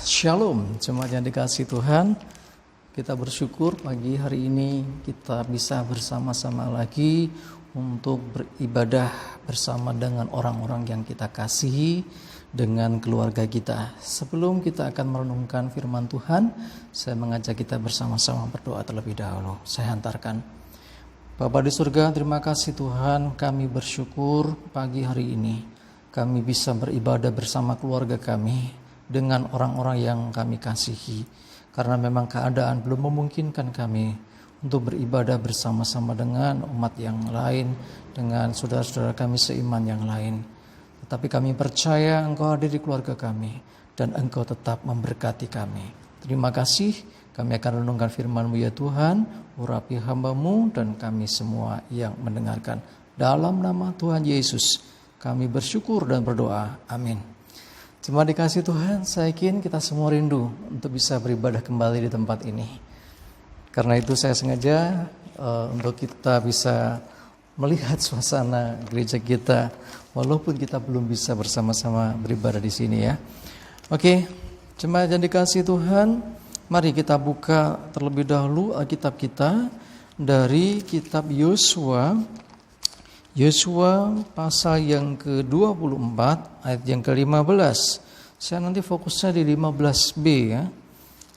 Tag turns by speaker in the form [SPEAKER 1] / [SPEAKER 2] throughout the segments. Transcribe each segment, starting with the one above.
[SPEAKER 1] Shalom, jemaat yang dikasihi Tuhan. Kita bersyukur pagi hari ini kita bisa bersama-sama lagi untuk beribadah bersama dengan orang-orang yang kita kasihi, dengan keluarga kita. Sebelum kita akan merenungkan firman Tuhan, saya mengajak kita bersama-sama berdoa terlebih dahulu. Saya hantarkan. Bapa di surga, terima kasih Tuhan, kami bersyukur pagi hari ini kami bisa beribadah bersama keluarga kami, dengan orang-orang yang kami kasihi, karena memang keadaan belum memungkinkan kami untuk beribadah bersama-sama dengan umat yang lain, dengan saudara-saudara kami seiman yang lain. Tetapi kami percaya Engkau hadir di keluarga kami dan Engkau tetap memberkati kami. Terima kasih, kami akan renungkan firman-Mu ya Tuhan, urapi hamba-Mu dan kami semua yang mendengarkan. Dalam nama Tuhan Yesus kami bersyukur dan berdoa, amin. Cuma dikasih Tuhan, saya yakin kita semua rindu untuk bisa beribadah kembali di tempat ini. Karena itu saya sengaja untuk kita bisa melihat suasana gereja kita, walaupun kita belum bisa bersama-sama beribadah di sini ya. Oke, jemaat yang dikasih Tuhan, mari kita buka terlebih dahulu Alkitab kita dari kitab Yosua. Yosua pasal yang ke-24 ayat yang ke-15. Saya nanti fokusnya di 15b ya.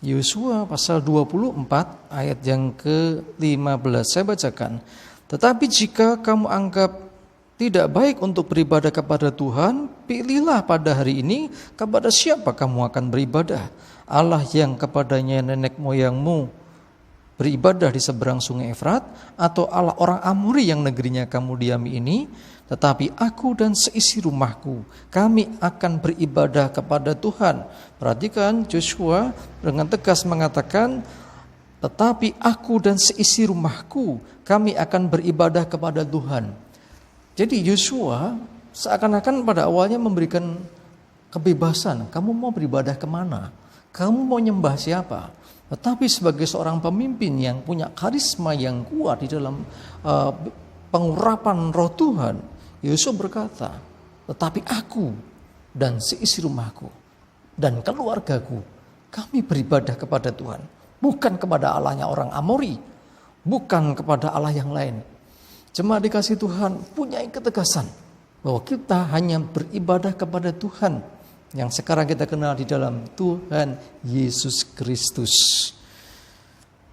[SPEAKER 1] Yosua pasal 24 ayat yang ke-15. Saya bacakan. Tetapi jika kamu anggap tidak baik untuk beribadah kepada Tuhan, pilihlah pada hari ini kepada siapa kamu akan beribadah. Allah yang kepadanya nenek moyangmu beribadah di seberang sungai Efrat, atau Allah orang Amori yang negerinya kamu diami ini. Tetapi aku dan seisi rumahku, kami akan beribadah kepada Tuhan. Perhatikan, Joshua dengan tegas mengatakan, tetapi aku dan seisi rumahku, kami akan beribadah kepada Tuhan. Jadi Joshua seakan-akan pada awalnya memberikan kebebasan, kamu mau beribadah kemana? Kamu mau nyembah siapa? Tetapi sebagai seorang pemimpin yang punya karisma yang kuat di dalam pengurapan roh Tuhan, Yosua berkata, tetapi aku dan seisi rumahku dan keluargaku, kami beribadah kepada Tuhan. Bukan kepada Allahnya orang Amori, bukan kepada Allah yang lain. Jemaat dikasih Tuhan punya ketegasan bahwa kita hanya beribadah kepada Tuhan yang sekarang kita kenal di dalam Tuhan Yesus Kristus.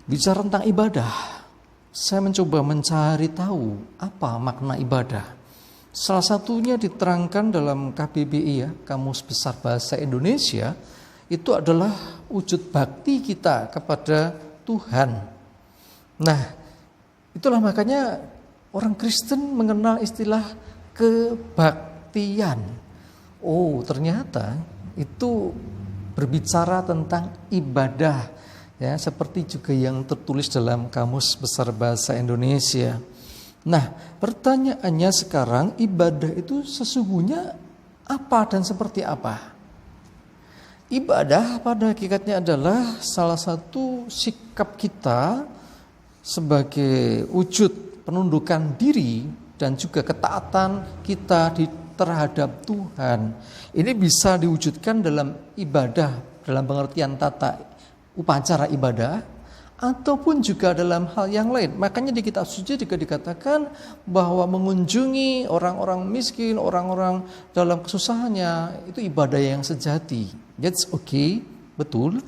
[SPEAKER 1] Bicara tentang ibadah, saya mencoba mencari tahu apa makna ibadah. Salah satunya diterangkan dalam KBBI ya, Kamus Besar Bahasa Indonesia, itu adalah wujud bakti kita kepada Tuhan. Nah, itulah makanya orang Kristen mengenal istilah kebaktian. Oh, ternyata itu berbicara tentang ibadah ya, seperti juga yang tertulis dalam Kamus Besar Bahasa Indonesia. Nah, pertanyaannya sekarang, ibadah itu sesungguhnya apa dan seperti apa? Ibadah pada hakikatnya adalah salah satu sikap kita sebagai wujud penundukan diri dan juga ketaatan kita terhadap Tuhan. Ini bisa diwujudkan dalam ibadah, dalam pengertian tata upacara ibadah, ataupun juga dalam hal yang lain. Makanya di kitab suci juga dikatakan bahwa mengunjungi orang-orang miskin, orang-orang dalam kesusahannya, itu ibadah yang sejati. That's okay, betul.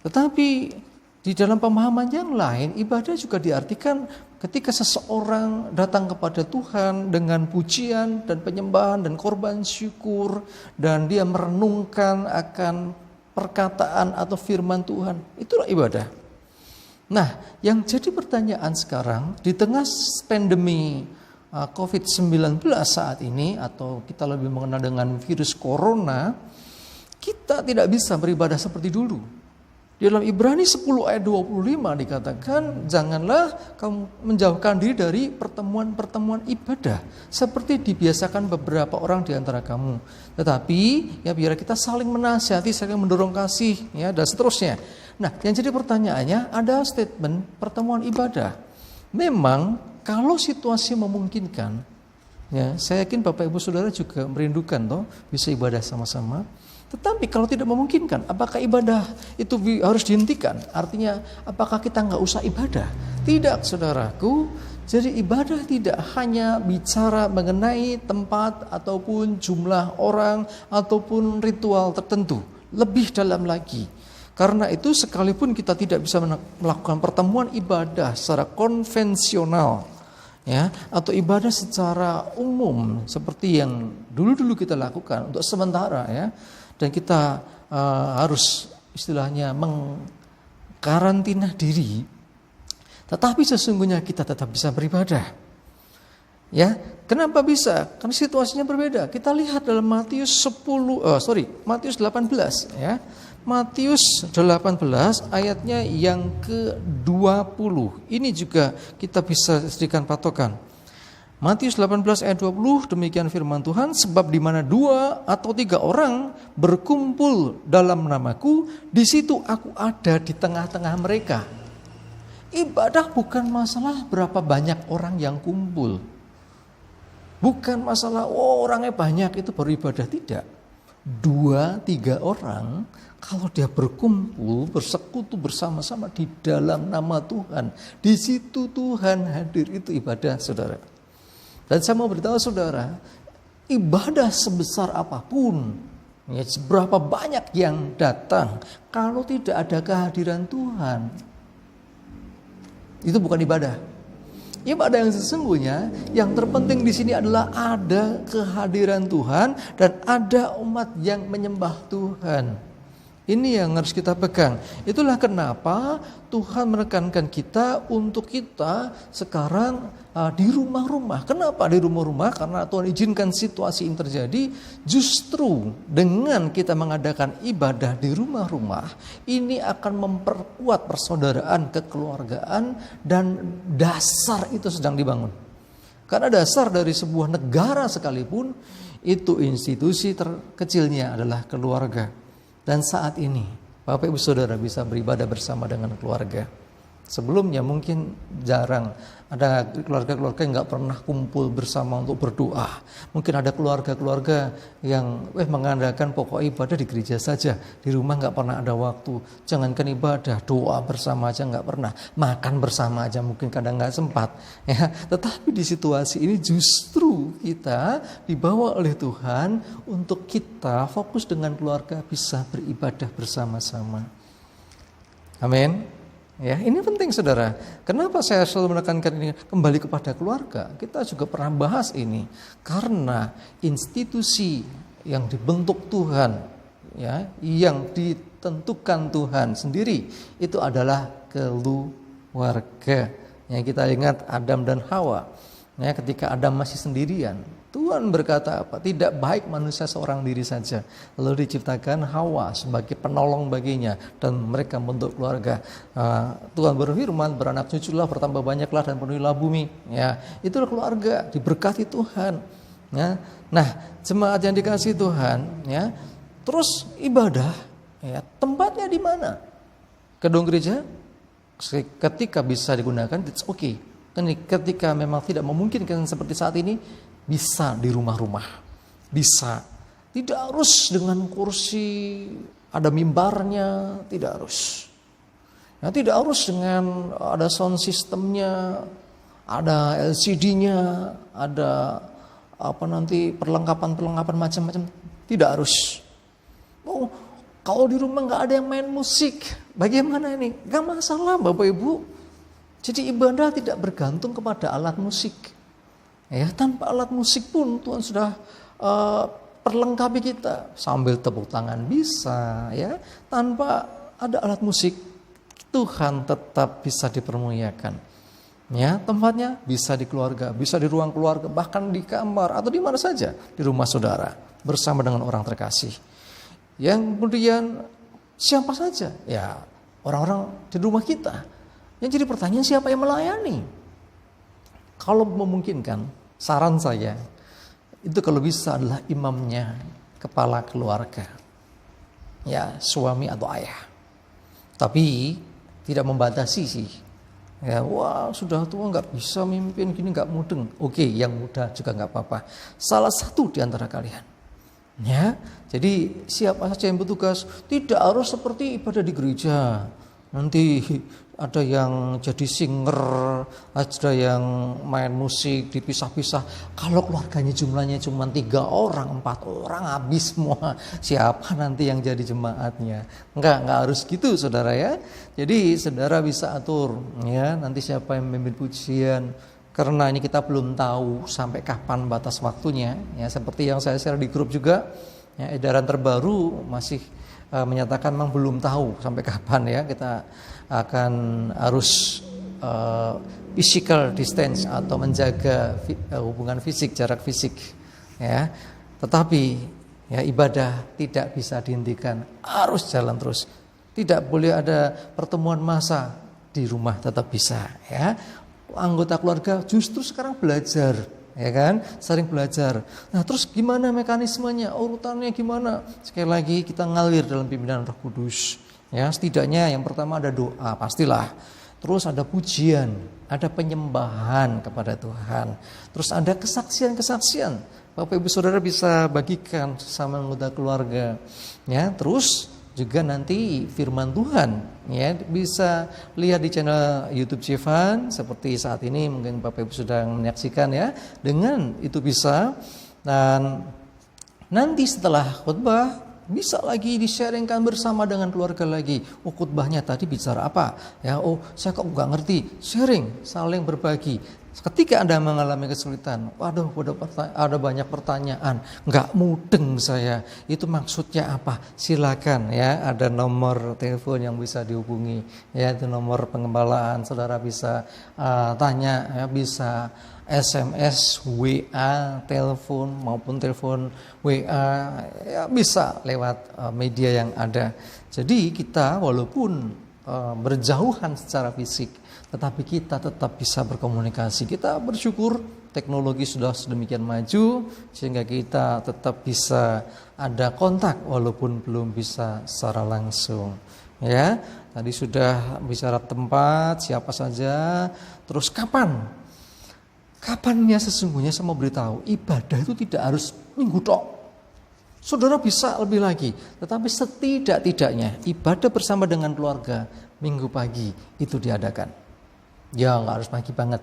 [SPEAKER 1] Tetapi di dalam pemahaman yang lain, ibadah juga diartikan ketika seseorang datang kepada Tuhan dengan pujian dan penyembahan dan korban syukur, dan dia merenungkan akan perkataan atau firman Tuhan, itulah ibadah. Nah, yang jadi pertanyaan sekarang di tengah pandemi COVID-19 saat ini, atau kita lebih mengenal dengan virus corona, kita tidak bisa beribadah seperti dulu. Di dalam Ibrani 10 ayat 25 dikatakan, janganlah kamu menjauhkan diri dari pertemuan-pertemuan ibadah seperti dibiasakan beberapa orang di antara kamu. Tetapi ya biar kita saling menasihati, saling mendorong kasih ya, dan seterusnya. Nah, yang jadi pertanyaannya ada statement pertemuan ibadah. Memang kalau situasi memungkinkan, ya saya yakin Bapak Ibu Saudara juga merindukan toh bisa ibadah sama-sama. Tetapi kalau tidak memungkinkan, apakah ibadah itu harus dihentikan? Artinya, apakah kita nggak usah ibadah? Tidak, saudaraku. Jadi ibadah tidak hanya bicara mengenai tempat ataupun jumlah orang ataupun ritual tertentu. Lebih dalam lagi. Karena itu sekalipun kita tidak bisa melakukan pertemuan ibadah secara konvensional, ya, atau ibadah secara umum seperti yang dulu-dulu kita lakukan untuk sementara, ya, dan kita harus istilahnya mengkarantina diri, tetapi sesungguhnya kita tetap bisa beribadah. Ya, kenapa bisa? Karena situasinya berbeda. Kita lihat dalam Matius 18, ya. Matius 18 ayatnya yang ke-20. Ini juga kita bisa jadikan patokan. Matius 18 ayat 20, demikian firman Tuhan, sebab di mana 2 atau 3 orang berkumpul dalam namaku, di situ aku ada di tengah-tengah mereka. Ibadah bukan masalah berapa banyak orang yang kumpul. Bukan masalah orangnya banyak itu baru ibadah, tidak. 2-3 orang kalau dia berkumpul, bersekutu bersama-sama di dalam nama Tuhan, di situ Tuhan hadir, itu ibadah, saudara. Dan saya mau beritahu saudara, ibadah sebesar apapun, ya, seberapa banyak yang datang, kalau tidak ada kehadiran Tuhan, itu bukan ibadah. Ibadah yang sesungguhnya, yang terpenting di sini adalah ada kehadiran Tuhan dan ada umat yang menyembah Tuhan. Ini yang harus kita pegang. Itulah kenapa Tuhan menekankan kita untuk kita sekarang di rumah-rumah. Kenapa di rumah-rumah? Karena Tuhan izinkan situasi ini terjadi. Justru dengan kita mengadakan ibadah di rumah-rumah, ini akan memperkuat persaudaraan, kekeluargaan, dan dasar itu sedang dibangun. Karena dasar dari sebuah negara sekalipun, itu institusi terkecilnya adalah keluarga. Dan saat ini Bapak Ibu Saudara bisa beribadah bersama dengan keluarga. Sebelumnya mungkin jarang ada keluarga-keluarga yang gak pernah kumpul bersama untuk berdoa. Mungkin ada keluarga-keluarga yang mengandalkan pokok ibadah di gereja saja. Di rumah gak pernah ada waktu. Jangankan ibadah, doa bersama aja gak pernah. Makan bersama aja mungkin kadang gak sempat. Ya, tetapi di situasi ini justru kita dibawa oleh Tuhan untuk kita fokus dengan keluarga bisa beribadah bersama-sama. Amin. Ya, ini penting saudara. Kenapa saya selalu menekankan ini kembali kepada keluarga? Kita juga pernah bahas ini karena institusi yang dibentuk Tuhan, ya, yang ditentukan Tuhan sendiri itu adalah keluarga. Ya, kita ingat Adam dan Hawa. Ya, ketika Adam masih sendirian, Tuhan berkata apa? Tidak baik manusia seorang diri saja. Lalu diciptakan Hawa sebagai penolong baginya dan mereka membentuk keluarga. Tuhan berfirman, beranak cuculah, bertambah banyaklah dan penuhilah bumi. Ya, itulah keluarga, diberkati Tuhan. Ya. Nah, jemaat yang dikasihi Tuhan, ya. Terus ibadah, ya, tempatnya di mana? Gedung gereja ketika bisa digunakan, it's okay. Ketika memang tidak memungkinkan seperti saat ini, bisa di rumah-rumah, bisa. Tidak harus dengan kursi, ada mimbarnya, tidak harus. Ya, tidak harus dengan ada sound systemnya, ada LCD-nya, ada perlengkapan macam-macam, tidak harus. Oh, kalau di rumah nggak ada yang main musik, bagaimana ini? Gak masalah, Bapak Ibu. Jadi ibadah tidak bergantung kepada alat musik. Ya, tanpa alat musik pun Tuhan sudah perlengkapi kita. Sambil tepuk tangan bisa, ya. Tanpa ada alat musik, Tuhan tetap bisa dipermuliakan. Ya, tempatnya bisa di keluarga, bisa di ruang keluarga, bahkan di kamar atau di mana saja, di rumah saudara, bersama dengan orang terkasih. Yang kemudian siapa saja? Ya, orang-orang di rumah kita. Yang jadi pertanyaan, siapa yang melayani? Kalau memungkinkan, saran saya, itu kalau bisa adalah imamnya, kepala keluarga. Ya, suami atau ayah. Tapi tidak membatasi sih. Ya, wah sudah tua nggak bisa mimpin gini, nggak mudeng. Oke, yang muda juga nggak apa-apa. Salah satu di antara kalian. Ya, jadi siapa saja yang bertugas, tidak harus seperti ibadah di gereja. Nanti ada yang jadi singer, ada yang main musik dipisah-pisah. Kalau keluarganya jumlahnya cuma 3 orang, 4 orang, habis semua. Siapa nanti yang jadi jemaatnya? Enggak harus gitu saudara ya. Jadi saudara bisa atur ya, nanti siapa yang memimpin pujian. Karena ini kita belum tahu sampai kapan batas waktunya. Ya, seperti yang saya share di grup juga, ya, edaran terbaru masih menyatakan memang belum tahu sampai kapan ya kita akan harus physical distance atau menjaga hubungan fisik, jarak fisik. Ya, tetapi ya ibadah tidak bisa dihentikan, harus jalan terus. Tidak boleh ada pertemuan massa di rumah, tetap bisa ya. Anggota keluarga justru sekarang belajar, ya kan, sering belajar. Nah terus gimana mekanismenya, urutannya gimana? Sekali lagi kita ngalir dalam pimpinan Roh Kudus. Ya, setidaknya yang pertama ada doa, pastilah. Terus ada pujian, ada penyembahan kepada Tuhan. Terus ada kesaksian-kesaksian. Bapak Ibu Saudara bisa bagikan sama anggota keluarga. Ya, terus juga nanti firman Tuhan, ya bisa lihat di channel YouTube Jevan seperti saat ini mungkin Bapak Ibu sedang menyaksikan ya. Dengan itu bisa, dan nanti setelah khotbah bisa lagi di-sharingkan bersama dengan keluarga lagi. Oh khotbahnya tadi bicara apa? Ya, oh saya kok nggak ngerti. Sharing, saling berbagi. Ketika Anda mengalami kesulitan, waduh ada banyak pertanyaan, nggak mudeng saya, itu maksudnya apa? Silakan ya, ada nomor telepon yang bisa dihubungi, ya itu nomor pengembalaan, saudara bisa tanya, ya bisa SMS, WA, telepon maupun telepon WA, ya bisa lewat media yang ada. Jadi kita walaupun berjauhan secara fisik, tetapi kita tetap bisa berkomunikasi. Kita bersyukur teknologi sudah sedemikian maju sehingga kita tetap bisa ada kontak walaupun belum bisa secara langsung. Ya, tadi sudah bicara tempat, siapa saja, terus kapan? Kapannya sesungguhnya saya mau beritahu, ibadah itu tidak harus minggu tok. Saudara bisa lebih lagi, tetapi setidak-tidaknya ibadah bersama dengan keluarga minggu pagi itu diadakan. Ya nggak harus pagi banget,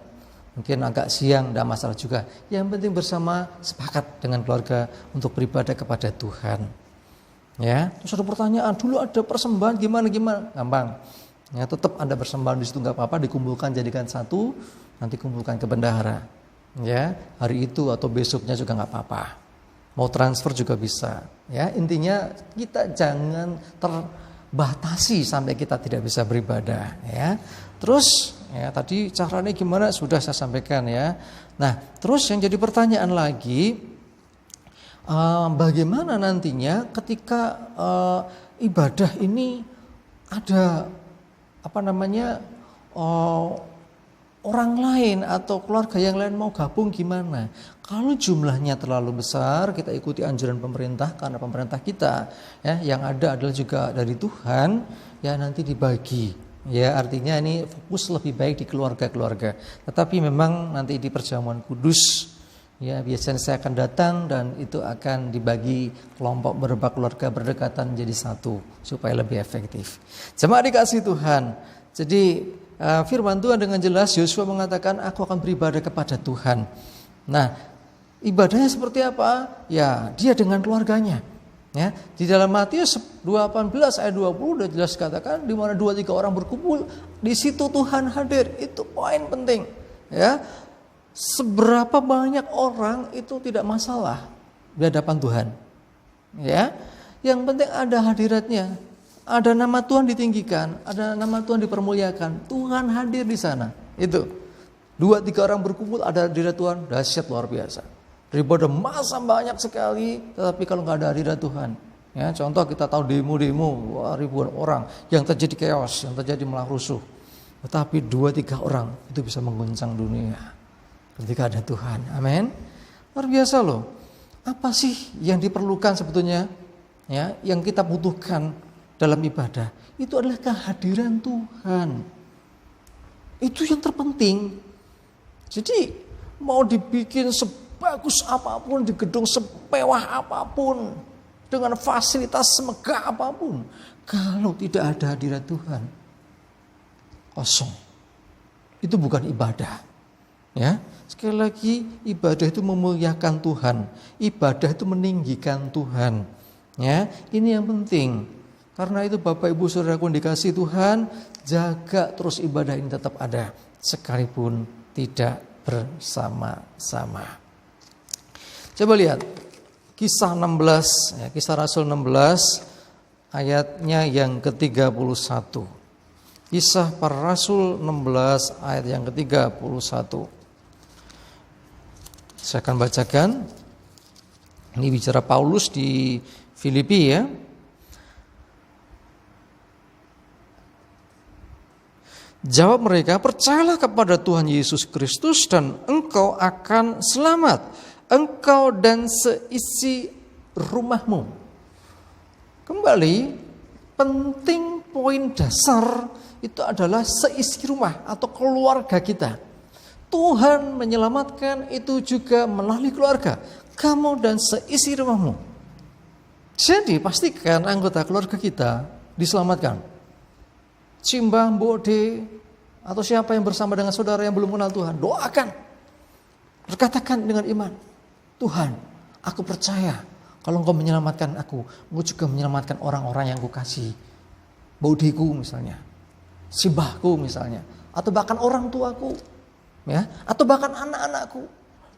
[SPEAKER 1] mungkin agak siang tidak masalah juga. Yang penting bersama sepakat dengan keluarga untuk beribadah kepada Tuhan. Ya, terus ada pertanyaan, dulu ada persembahan gimana? Gampang. Ya, tetap ada persembahan di situ nggak apa-apa, dikumpulkan jadikan satu, nanti kumpulkan ke bendahara. Ya, hari itu atau besoknya juga nggak apa-apa. Mau transfer juga bisa. Ya, intinya kita jangan terbatasi sampai kita tidak bisa beribadah. Ya, terus. Ya, tadi caranya gimana sudah saya sampaikan ya. Nah, terus yang jadi pertanyaan lagi, bagaimana nantinya ketika ibadah ini ada orang lain atau keluarga yang lain mau gabung gimana? Kalau jumlahnya terlalu besar, kita ikuti anjuran pemerintah karena pemerintah kita ya yang ada adalah juga dari Tuhan, ya nanti dibagi. Ya artinya ini fokus lebih baik di keluarga-keluarga. Tetapi memang nanti di perjamuan kudus ya biasanya saya akan datang dan itu akan dibagi kelompok beberapa keluarga berdekatan menjadi satu supaya lebih efektif. Jemaat dikasih Tuhan. Jadi firman Tuhan dengan jelas Yosua mengatakan aku akan beribadah kepada Tuhan. Nah, ibadahnya seperti apa? Ya, dia dengan keluarganya. Ya, di dalam Matius 18 ayat 20 udah jelas katakan di mana 2-3 orang berkumpul, di situ Tuhan hadir. Itu poin penting. Ya. Seberapa banyak orang itu tidak masalah di hadapan Tuhan. Ya. Yang penting ada hadiratnya. Ada nama Tuhan ditinggikan, ada nama Tuhan dipermuliakan. Tuhan hadir di sana. Itu. 2-3 orang berkumpul ada hadirat Tuhan, dahsyat luar biasa. Daripada masa banyak sekali, tetapi kalau nggak ada hadirat Tuhan, ya contoh kita tahu demo-demo, ribuan orang yang terjadi chaos, yang terjadi malah rusuh. Tetapi 2-3 orang itu bisa mengguncang dunia ketika ada Tuhan. Amin. Luar biasa loh. Apa sih yang diperlukan sebetulnya? Ya, yang kita butuhkan dalam ibadah itu adalah kehadiran Tuhan. Itu yang terpenting. Jadi mau dibikin sebagus apapun, di gedung semewah apapun, dengan fasilitas semegah apapun, kalau tidak ada hadirat Tuhan, kosong. Itu bukan ibadah. Ya, sekali lagi ibadah itu memuliakan Tuhan, ibadah itu meninggikan Tuhan. Ya, ini yang penting. Karena itu Bapak Ibu Saudaraku dikasih Tuhan, jaga terus ibadah ini tetap ada sekalipun tidak bersama-sama. Coba lihat Kisah 16, ya, Kisah Rasul 16 ayatnya yang ke-31. Kisah para Rasul 16 ayat yang ke-31. Saya akan bacakan. Ini bicara Paulus di Filipi ya. Jawab mereka, percayalah kepada Tuhan Yesus Kristus dan engkau akan selamat, engkau dan seisi rumahmu. Kembali, penting poin dasar itu adalah seisi rumah atau keluarga kita. Tuhan menyelamatkan itu juga melalui keluarga, kamu dan seisi rumahmu. Jadi pastikan anggota keluarga kita diselamatkan. Simbah, Mbode, atau siapa yang bersama dengan saudara yang belum kenal Tuhan, doakan. Berkatakan dengan iman, Tuhan, aku percaya kalau engkau menyelamatkan aku, engkau juga menyelamatkan orang-orang yang kukasih. Bodeku misalnya, simbahku misalnya, atau bahkan orang tuaku, ya, atau bahkan anak-anakku.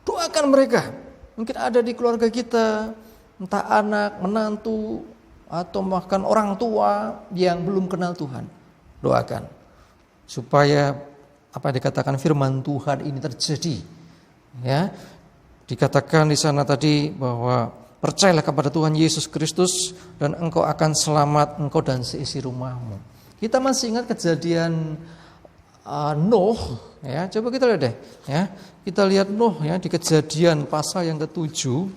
[SPEAKER 1] Doakan mereka. Mungkin ada di keluarga kita, entah anak, menantu, atau bahkan orang tua yang belum kenal Tuhan. Doakan supaya apa dikatakan firman Tuhan ini terjadi. Ya, dikatakan di sana tadi bahwa percayalah kepada Tuhan Yesus Kristus dan engkau akan selamat, engkau dan seisi rumahmu. Kita masih ingat kejadian Nuh, ya. Coba kita lihat deh, ya. Kita lihat Nuh ya di Kejadian pasal yang ke-7.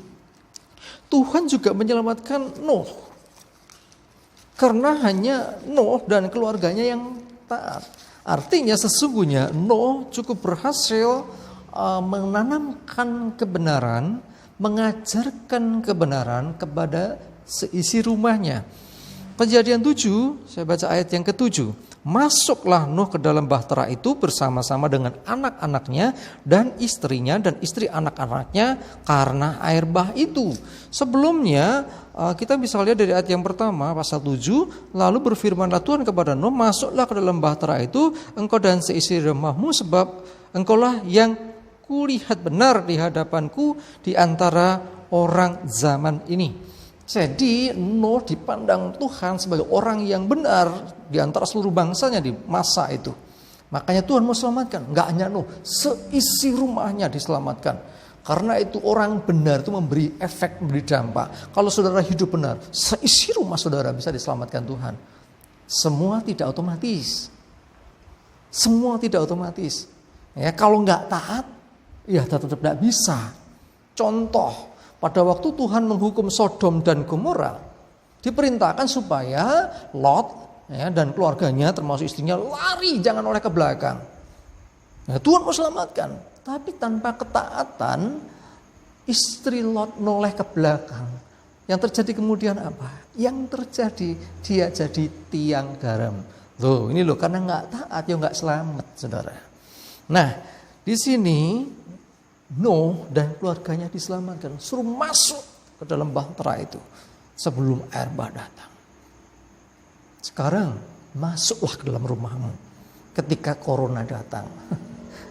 [SPEAKER 1] Tuhan juga menyelamatkan Nuh. Karena hanya Nuh dan keluarganya yang taat. Artinya sesungguhnya Nuh cukup berhasil menanamkan kebenaran, mengajarkan kebenaran kepada seisi rumahnya. Kejadian 7, saya baca ayat yang ke-7. Masuklah Nuh ke dalam bahtera itu bersama-sama dengan anak-anaknya dan istrinya dan istri anak-anaknya karena air bah itu. Sebelumnya kita bisa lihat dari ayat yang pertama pasal 7, lalu berfirmanlah Tuhan kepada Nuh, masuklah ke dalam bahtera itu engkau dan seisi rumahmu sebab engkaulah yang kulihat benar di hadapanku di antara orang zaman ini. Jadi Nuh dipandang Tuhan sebagai orang yang benar di antara seluruh bangsanya di masa itu. Makanya Tuhan mau selamatkan. Enggak hanya Nuh, seisi rumahnya diselamatkan. Karena itu orang benar itu memberi efek, memberi dampak. Kalau saudara hidup benar, seisi rumah saudara bisa diselamatkan Tuhan. Semua tidak otomatis. Semua tidak otomatis. Ya, kalau enggak taat, ya tetap tidak bisa. Contoh, pada waktu Tuhan menghukum Sodom dan Gomora, diperintahkan supaya Lot ya, dan keluarganya termasuk istrinya lari, jangan oleh ke belakang. Nah, Tuhan mau selamatkan, tapi tanpa ketaatan istri Lot noleh ke belakang. Yang terjadi kemudian apa? Yang terjadi dia jadi tiang garam. Loh, ini loh karena nggak taat ya nggak selamat, saudara. Nah, di sini Nuh dan keluarganya diselamatkan, suruh masuk ke dalam bahtera itu sebelum air bah datang. Sekarang masuklah ke dalam rumahmu ketika corona datang.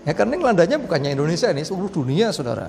[SPEAKER 1] Ya karena landanya bukannya Indonesia ini, seluruh dunia saudara.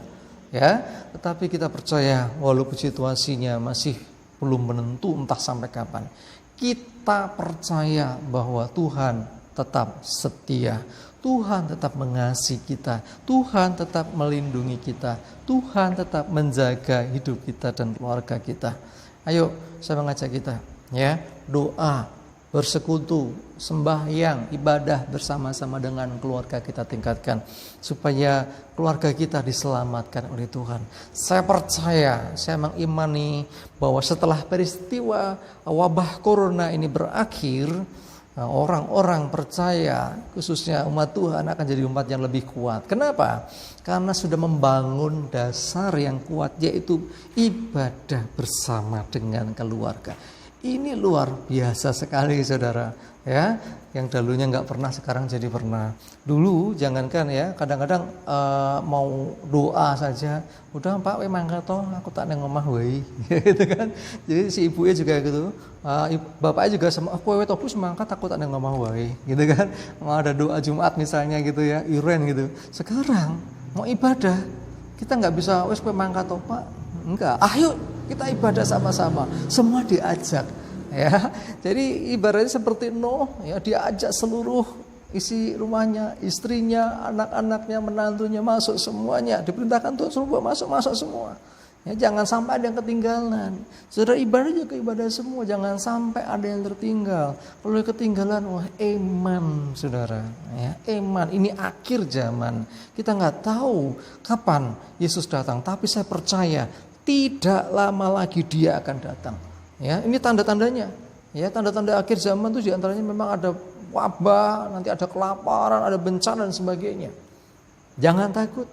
[SPEAKER 1] Ya, tetapi kita percaya walaupun situasinya masih belum menentu entah sampai kapan, kita percaya bahwa Tuhan tetap setia. Tuhan tetap mengasihi kita, Tuhan tetap melindungi kita, Tuhan tetap menjaga hidup kita dan keluarga kita. Ayo, saya mengajak kita, ya, doa, bersekutu, sembahyang, ibadah bersama-sama dengan keluarga kita tingkatkan supaya keluarga kita diselamatkan oleh Tuhan. Saya percaya, saya mengimani bahwa setelah peristiwa wabah corona ini berakhir, Nah, orang-orang percaya, khususnya umat Tuhan, akan jadi umat yang lebih kuat. Kenapa? Karena sudah membangun dasar yang kuat, yaitu ibadah bersama dengan keluarga. Ini luar biasa sekali, saudara. Ya, yang dahulunya nggak pernah, sekarang jadi pernah. Dulu jangankan ya, kadang-kadang mau doa saja, udah Pak, mangkat toh, aku tak neng omah wae, gitu kan. Jadi si ibunya juga gitu, bapaknya juga sama, aku toh bu semangkat, aku tak neng omah wae, gitu kan. Mau ada doa Jumat misalnya gitu ya, iren gitu. Sekarang mau ibadah, kita nggak bisa, wes mangkat toh Pak, enggak. Ayo kita ibadah sama-sama, semua diajak. Ya, jadi ibaratnya seperti Nuh, ya, diajak seluruh isi rumahnya, istrinya, anak-anaknya, menantunya masuk semuanya. Diperintahkan Tuhan suruh masuk semua. Ya, jangan sampai ada yang ketinggalan. Saudara, ibadah juga ibadah semua, jangan sampai ada yang tertinggal. Kalau ketinggalan, wah, iman, saudara. Ya, iman. Ini akhir zaman. Kita nggak tahu kapan Yesus datang, tapi saya percaya tidak lama lagi Dia akan datang. Ya, ini tanda-tandanya. Ya, tanda-tanda akhir zaman itu diantaranya memang ada wabah, nanti ada kelaparan, ada bencana dan sebagainya. Jangan takut.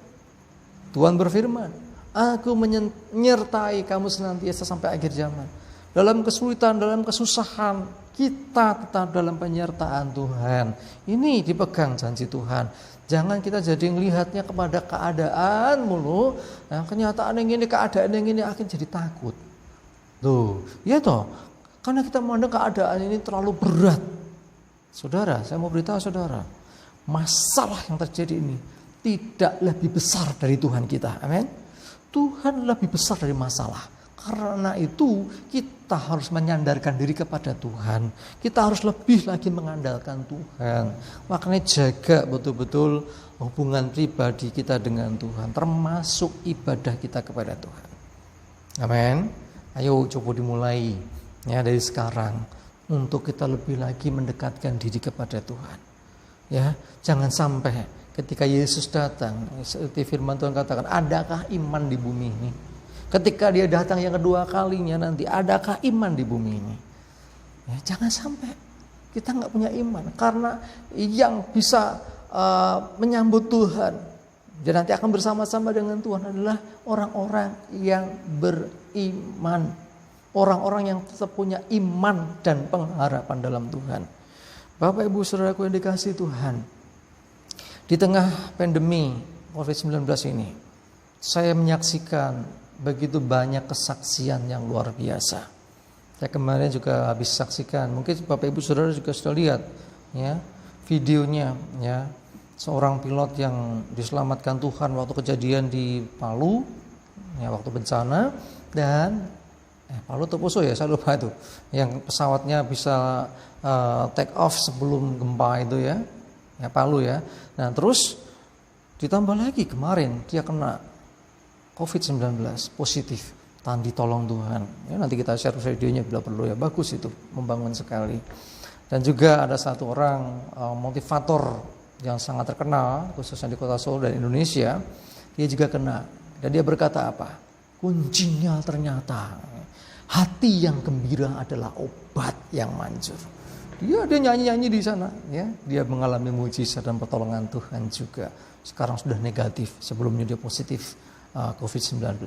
[SPEAKER 1] Tuhan berfirman, aku menyertai kamu senantiasa sampai akhir zaman. Dalam kesulitan, dalam kesusahan, kita tetap dalam penyertaan Tuhan. Ini dipegang janji Tuhan. Jangan kita jadi melihatnya kepada keadaan mulu. Nah, kenyataan yang ini, keadaan yang ini akan jadi takut. Tuh, ya toh, karena kita memandang keadaan ini terlalu berat. Saudara, saya mau beritahu saudara, masalah yang terjadi ini tidak lebih besar dari Tuhan kita. Amin. Tuhan lebih besar dari masalah. Karena itu kita harus menyandarkan diri kepada Tuhan. Kita harus lebih lagi mengandalkan Tuhan. Makanya jaga betul-betul hubungan pribadi kita dengan Tuhan, termasuk ibadah kita kepada Tuhan. Amin. Ayo coba dimulai ya dari sekarang untuk kita lebih lagi mendekatkan diri kepada Tuhan. Ya, jangan sampai ketika Yesus datang, seperti firman Tuhan katakan, adakah iman di bumi ini? Ketika Dia datang yang kedua kalinya nanti, adakah iman di bumi ini? Ya, jangan sampai kita nggak punya iman, karena yang bisa menyambut Tuhan dan nanti akan bersama-sama dengan Tuhan adalah orang-orang yang beriman. Orang-orang yang tetap punya iman dan pengharapan dalam Tuhan. Bapak Ibu Saudaraku yang dikasihi Tuhan, di tengah pandemi COVID-19 ini, saya menyaksikan begitu banyak kesaksian yang luar biasa. Saya kemarin juga habis saksikan, mungkin Bapak Ibu Saudara juga sudah lihat ya, videonya ya. Seorang pilot yang diselamatkan Tuhan waktu kejadian di Palu, ya, waktu bencana, dan Palu atau Poso ya, saya lupa itu, yang pesawatnya bisa take off sebelum gempa itu ya, Palu ya. Nah terus ditambah lagi kemarin dia kena COVID-19 positif, tahan ditolong Tuhan. Ya, nanti kita share videonya bila perlu ya, bagus itu, membangun sekali. Dan juga ada satu orang motivator yang sangat terkenal khususnya di kota Solo dan Indonesia, dia juga kena, dan dia berkata apa? Kuncinya ternyata hati yang gembira adalah obat yang manjur. Dia nyanyi-nyanyi di sana, ya, dia mengalami mujizat dan pertolongan Tuhan juga. Sekarang sudah negatif, sebelumnya dia positif COVID-19.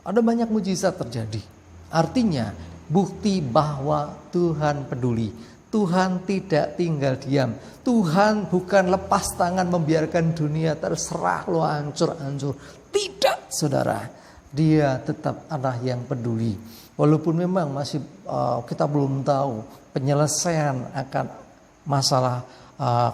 [SPEAKER 1] Ada banyak mujizat terjadi. Artinya bukti bahwa Tuhan peduli. Tuhan tidak tinggal diam. Tuhan bukan lepas tangan membiarkan dunia terserah lo hancur-hancur. Tidak, saudara. Dia tetap Allah yang peduli. Walaupun memang masih kita belum tahu penyelesaian akan masalah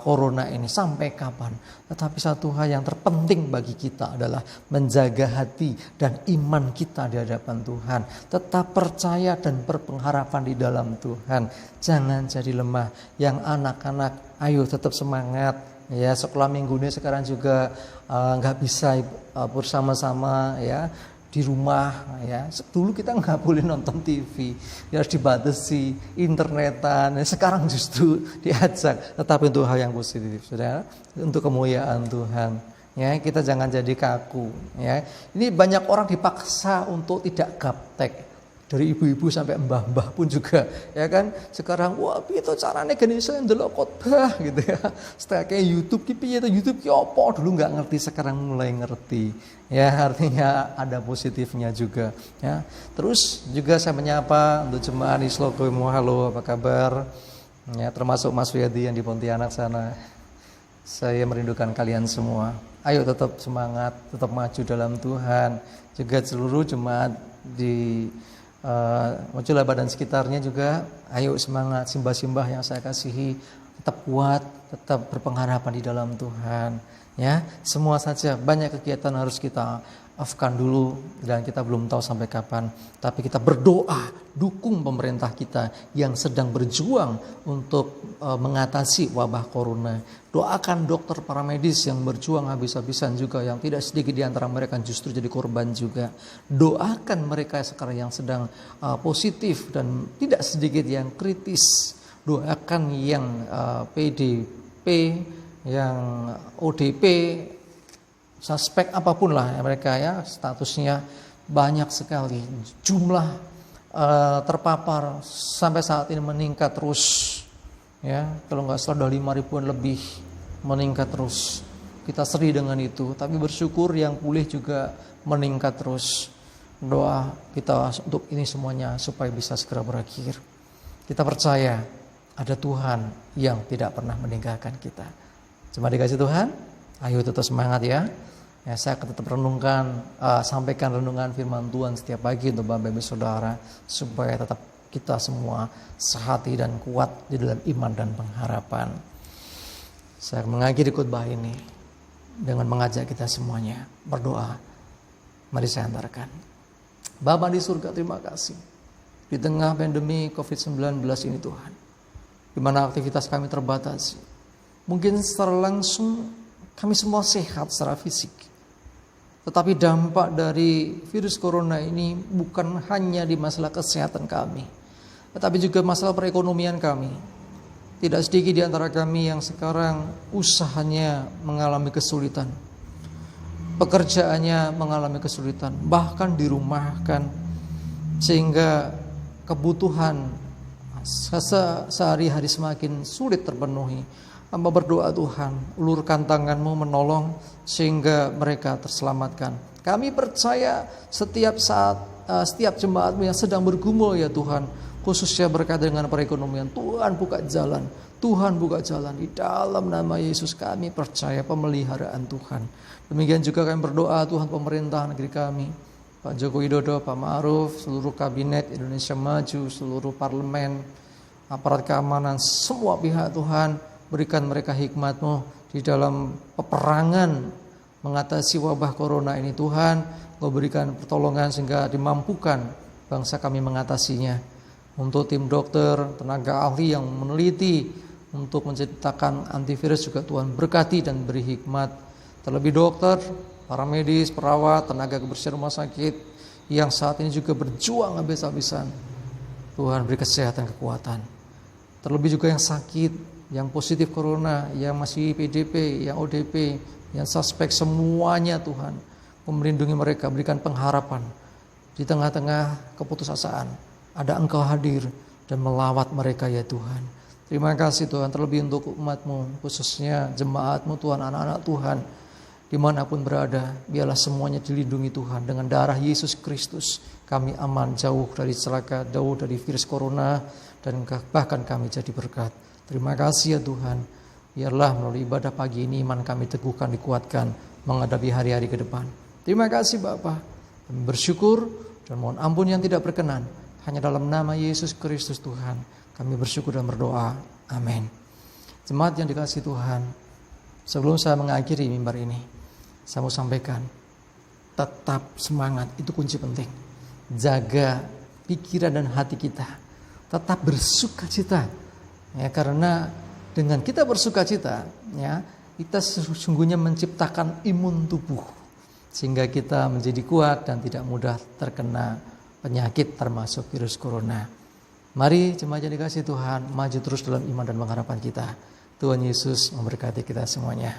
[SPEAKER 1] corona ini sampai kapan. Tetapi satu hal yang terpenting bagi kita adalah menjaga hati dan iman kita di hadapan Tuhan. Tetap percaya dan berpengharapan di dalam Tuhan. Jangan jadi lemah. Yang anak-anak, ayo tetap semangat. Ya, sekolah minggunya sekarang juga nggak bisa bersama-sama ya. Di rumah ya, dulu kita nggak boleh nonton TV, ya harus dibatasi, internetan. Sekarang justru diajak, tetapi untuk hal yang positif, saudara, untuk kemuliaan Tuhan. Ya, kita jangan jadi kaku. Ya, ini banyak orang dipaksa untuk tidak gaptek. Dari ibu-ibu sampai mbah-mbah pun juga, ya kan. Sekarang wah piye to carane gene iso ndelok khotbah gitu ya. Setelah kayak YouTube ki piye to, YouTube ki opo, dulu nggak ngerti, sekarang mulai ngerti. Ya, artinya ada positifnya juga, ya. Terus juga saya menyapa untuk jemaat di Slogomo, halo apa kabar? Ya, termasuk Mas Wiyadi yang di Pontianak sana. Saya merindukan kalian semua. Ayo tetap semangat, tetap maju dalam Tuhan. Juga seluruh jemaat di Mojola dan sekitarnya juga, ayo semangat, simbah-simbah yang saya kasihi, tetap kuat, tetap berpengharapan di dalam Tuhan. Ya, semua saja banyak kegiatan harus kita off-kan dulu dan kita belum tahu sampai kapan. Tapi kita berdoa, dukung pemerintah kita yang sedang berjuang untuk mengatasi wabah corona. Doakan dokter para medis yang berjuang habis-habisan juga, yang tidak sedikit di antara mereka justru jadi korban juga. Doakan mereka sekarang yang sedang positif dan tidak sedikit yang kritis. Doakan yang PDP, yang ODP, suspek apapun lah ya mereka ya, statusnya banyak sekali. Jumlah terpapar sampai saat ini meningkat terus. Ya, kalau nggak salah udah 5.000-an lebih, meningkat terus. Kita sedih dengan itu, tapi bersyukur yang pulih juga meningkat terus. Doa kita untuk ini semuanya supaya bisa segera berakhir. Kita percaya ada Tuhan yang tidak pernah meninggalkan kita. Cuma dikasih Tuhan, ayo tetap semangat ya. Ya, saya akan tetap renungkan, sampaikan renungan firman Tuhan setiap pagi untuk Bapak Ibu Saudara, supaya tetap kita semua sehati dan kuat di dalam iman dan pengharapan. Saya mengakhiri khotbah ini dengan mengajak kita semuanya berdoa. Mari saya antarkan. Bapa di surga, terima kasih. Di tengah pandemi COVID-19 ini Tuhan, di mana aktivitas kami terbatas. Mungkin secara langsung kami semua sehat secara fisik. Tetapi dampak dari virus corona ini bukan hanya di masalah kesehatan kami, tetapi juga masalah perekonomian kami. Tidak sedikit di antara kami yang sekarang usahanya mengalami kesulitan, pekerjaannya mengalami kesulitan, bahkan dirumahkan, sehingga kebutuhan sehari-hari semakin sulit terpenuhi. Hamba berdoa Tuhan, ulurkan tangan-Mu menolong sehingga mereka terselamatkan. Kami percaya setiap saat, setiap jemaat-Mu yang sedang bergumul ya Tuhan, khususnya berkaitan dengan perekonomian, Tuhan buka jalan. Tuhan buka jalan di dalam nama Yesus. Kami percaya pemeliharaan Tuhan. Demikian juga kami berdoa Tuhan pemerintah negeri kami, Pak Joko Widodo, Pak Ma'ruf, seluruh kabinet Indonesia Maju, seluruh parlemen, aparat keamanan, semua pihak Tuhan, berikan mereka hikmat-Mu di dalam peperangan mengatasi wabah corona ini Tuhan. Kau berikan pertolongan sehingga dimampukan bangsa kami mengatasinya. Untuk tim dokter, tenaga ahli yang meneliti untuk menciptakan antivirus juga Tuhan berkati dan beri hikmat. Terlebih dokter, para medis, perawat, tenaga kebersihan rumah sakit yang saat ini juga berjuang habis-habisan. Tuhan beri kesehatan, kekuatan. Terlebih juga yang sakit, yang positif corona, yang masih PDP, yang ODP, yang suspek, semuanya Tuhan melindungi mereka, berikan pengharapan. Di tengah-tengah keputusasaan ada Engkau hadir dan melawat mereka ya Tuhan. Terima kasih Tuhan, terlebih untuk umat-Mu, khususnya jemaat-Mu Tuhan, anak-anak Tuhan, dimanapun berada, biarlah semuanya dilindungi Tuhan dengan darah Yesus Kristus. Kami aman, jauh dari celaka, jauh dari virus corona, dan bahkan kami jadi berkat. Terima kasih ya Tuhan, biarlah melalui ibadah pagi ini iman kami teguhkan, dikuatkan menghadapi hari-hari ke depan. Terima kasih Bapa, kami bersyukur dan mohon ampun yang tidak berkenan. Hanya dalam nama Yesus Kristus Tuhan kami bersyukur dan berdoa. Amin. Jemaat yang dikasihi Tuhan, sebelum saya mengakhiri mimbar ini, saya mau sampaikan, tetap semangat, itu kunci penting. Jaga pikiran dan hati kita, tetap bersukacita. Ya, karena dengan kita bersukacita, ya, kita sesungguhnya menciptakan imun tubuh sehingga kita menjadi kuat dan tidak mudah terkena penyakit termasuk virus corona. Mari jemaat yang dikasihi Tuhan, maju terus dalam iman dan pengharapan kita. Tuhan Yesus memberkati kita semuanya.